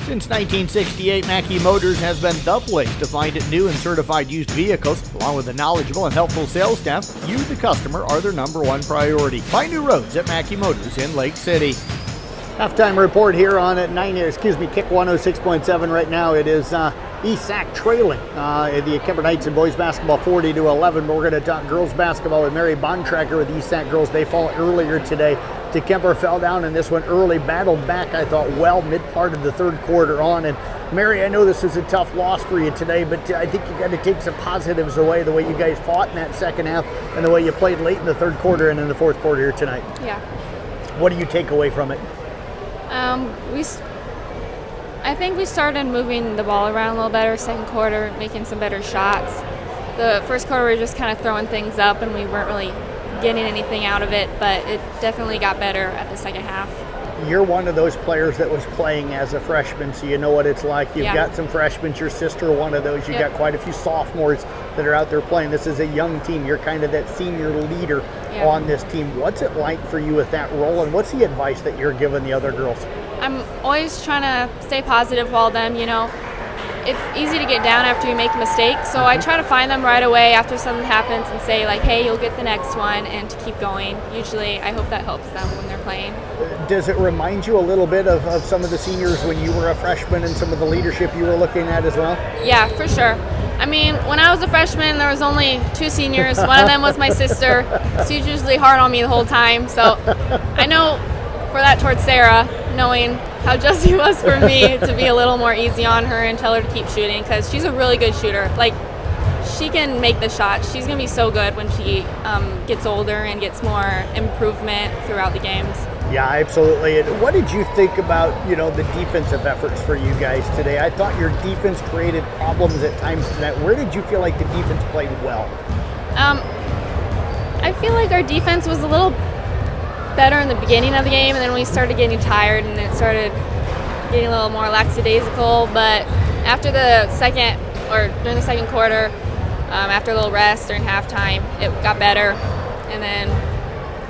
Since 1968, Mackey Motors has been the place to find new and certified used vehicles. Along with a knowledgeable and helpful sales staff, you, the customer, are their number one priority. Find new roads at Mackey Motors in Lake City. Halftime report here on at Kick 106.7 right now. It is ESAC trailing the Kuemper Knights in boys basketball 40-11. But we're going to talk girls basketball with Mary Bontrager with ESAC girls. They fall earlier today. Kuemper fell down in this one early, battled back, I thought, well, mid part of the third quarter on. And Mary, I know this is a tough loss for you today, but I think you got to take some positives away, the way you guys fought in that second half and the way you played late in the third quarter and in the fourth quarter here tonight. Yeah. What do you take away from it? I think we started moving the ball around a little better second quarter, making some better shots. The first quarter we were just kind of throwing things up and we weren't really getting anything out of it, but it definitely got better at the second half. You're one of those players that was playing as a freshman, so you know what it's like. You've Yeah. got some freshmen, your sister one of those. You've Yep. got quite a few sophomores that are out there playing. This is a young team. You're kind of that senior leader Yeah. on this team. What's it like for you with that role, and what's the advice that you're giving the other girls? I'm always trying to stay positive while them, it's easy to get down after you make a mistake, so I try to find them right away after something happens and say, like, hey, you'll get the next one, and to keep going. Usually I hope that helps them when they're playing. Does it remind you a little bit of some of the seniors when you were a freshman and some of the leadership you were looking at as well? Yeah, for sure. I mean, when I was a freshman, there was only 2 seniors. One of them was my sister. She was usually hard on me the whole time, so I know for that towards Sarah, knowing how Jessie was for me, to be a little more easy on her and tell her to keep shooting, because she's a really good shooter. Like, she can make the shot. She's going to be so good when she gets older and gets more improvement throughout the games. Yeah, absolutely. And what did you think about, the defensive efforts for you guys today? I thought your defense created problems at times tonight. Where did you feel like the defense played well? I feel like our defense was a little better in the beginning of the game, and then we started getting tired and it started getting a little more lackadaisical. But after the during the second quarter, after a little rest during halftime, it got better, and then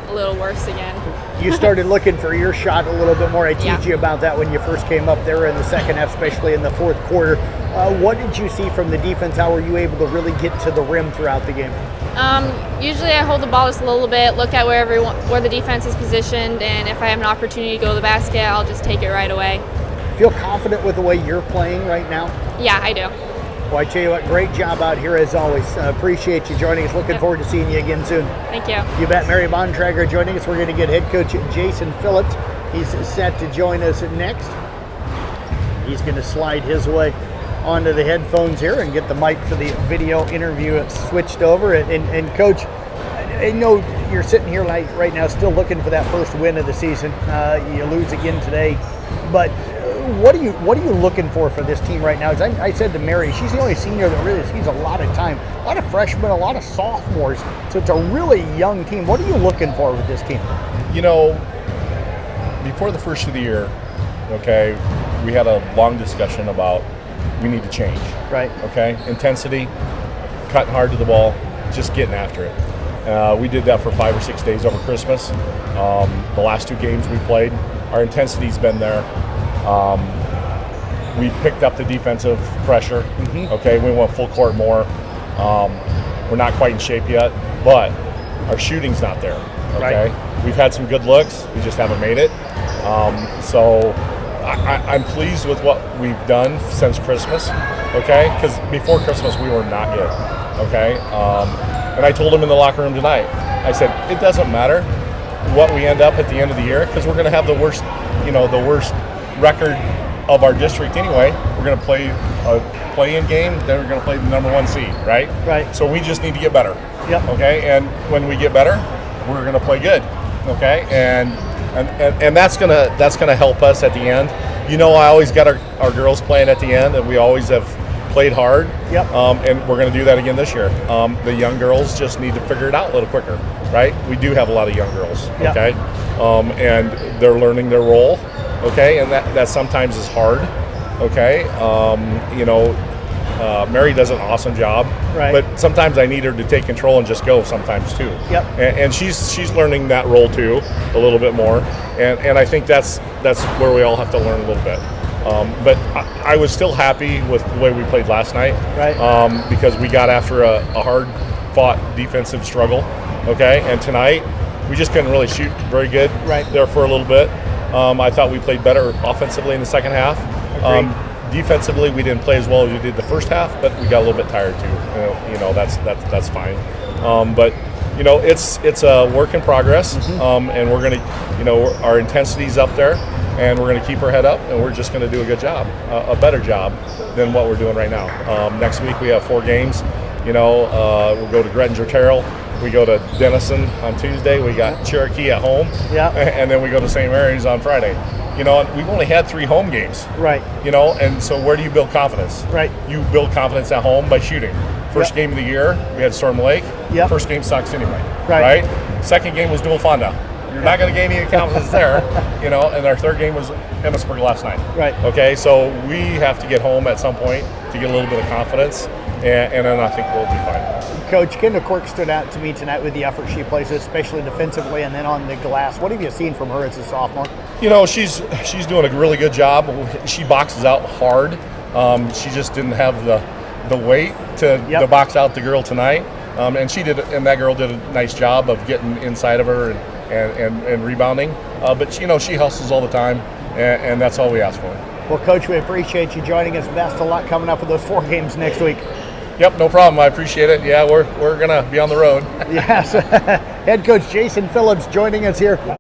a little worse again. You started looking for your shot a little bit more. I teased Yeah. you about that when you first came up there in the second half, especially in the fourth quarter. What did you see from the defense? How were you able to really get to the rim throughout the game? Usually I hold the ball just a little bit, look at where the defense is positioned, and if I have an opportunity to go to the basket, I'll just take it right away. Feel confident with the way you're playing right now? Yeah, I do. Well, I tell you what, great job out here as always. Appreciate you joining us. Looking forward to seeing you again soon. Thank you. You bet. Mary Bontrager joining us. We're going to get head coach Jason Phillips. He's set to join us next. He's going to slide his way onto the headphones here and get the mic for the video interview switched over. And Coach, I know you're sitting here right now still looking for that first win of the season. You lose again today, but what are you looking for this team right now? As I said to Mary, she's the only senior that really sees a lot of time. A lot of freshmen, a lot of sophomores. So it's a really young team. What are you looking for with this team? Before the first of the year, we had a long discussion about we need to change. Right. Okay? Intensity, cutting hard to the ball, just getting after it. We did that for 5 or 6 days over Christmas. The last 2 games we played, our intensity's been there. We picked up the defensive pressure. Okay, we went full court more. We're not quite in shape yet, but our shooting's not there. Okay, Right. We've had some good looks, we just haven't made it. So I'm pleased with what we've done since Christmas. Okay, because before Christmas we were not good. Okay, and I told him in the locker room tonight. I said it doesn't matter what we end up at the end of the year, because we're going to have the worst record of our district anyway. We're going to play a play-in game, then we're going to play the number 1 seed, right? Right. So we just need to get better. Yep. Okay, and when we get better, we're going to play good. Okay, and that's gonna help us at the end. I always got our girls playing at the end, and we always have played hard. Yep. And we're going to do that again this year. The young girls just need to figure it out a little quicker, right? We do have a lot of young girls. Yep. Okay, and they're learning their role. Okay, and that sometimes is hard. Okay, Mary does an awesome job, Right. but sometimes I need her to take control and just go sometimes too. Yep. And she's learning that role too a little bit more, and I think that's where we all have to learn a little bit. But I was still happy with the way we played last night, Right. Because we got after a hard-fought defensive struggle, okay? And tonight, we just couldn't really shoot very good there for a little bit. I thought we played better offensively in the second half. Defensively, we didn't play as well as we did the first half, but we got a little bit tired too. You know, that's fine. But you know, it's a work in progress, and we're gonna, you know, our intensity's up there, and we're gonna keep our head up, and we're just gonna do a good job, a better job than what we're doing right now. Next week we have 4 games. You know, we'll go to Carroll. We go to Denison on Tuesday. We got Cherokee at home, and then we go to St. Mary's on Friday. You know, and we've only had 3 home games. Right. You know, and so where do you build confidence? Right. You build confidence at home by shooting. First game of the year, we had Storm Lake. First game sucks anyway. Right. Second game was Dual Fonda. You're not going to gain any confidence there. You know, and our third game was Emmitsburg last night. Right. Okay, so we have to get home at some point to get a little bit of confidence, and then I think we'll be fine. Coach, Kendall Quirk stood out to me tonight with the effort she plays, especially defensively and then on the glass. What have you seen from her as a sophomore? You know, she's doing a really good job. She boxes out hard. She just didn't have the weight to box out the girl tonight, and that girl did a nice job of getting inside of her and rebounding. But you know, she hustles all the time, and that's all we ask for. Well, Coach, we appreciate you joining us. Best of luck coming up with those 4 games next week. Yep, no problem. I appreciate it. Yeah, we're gonna be on the road. Yes. Head coach Jason Phillips joining us here.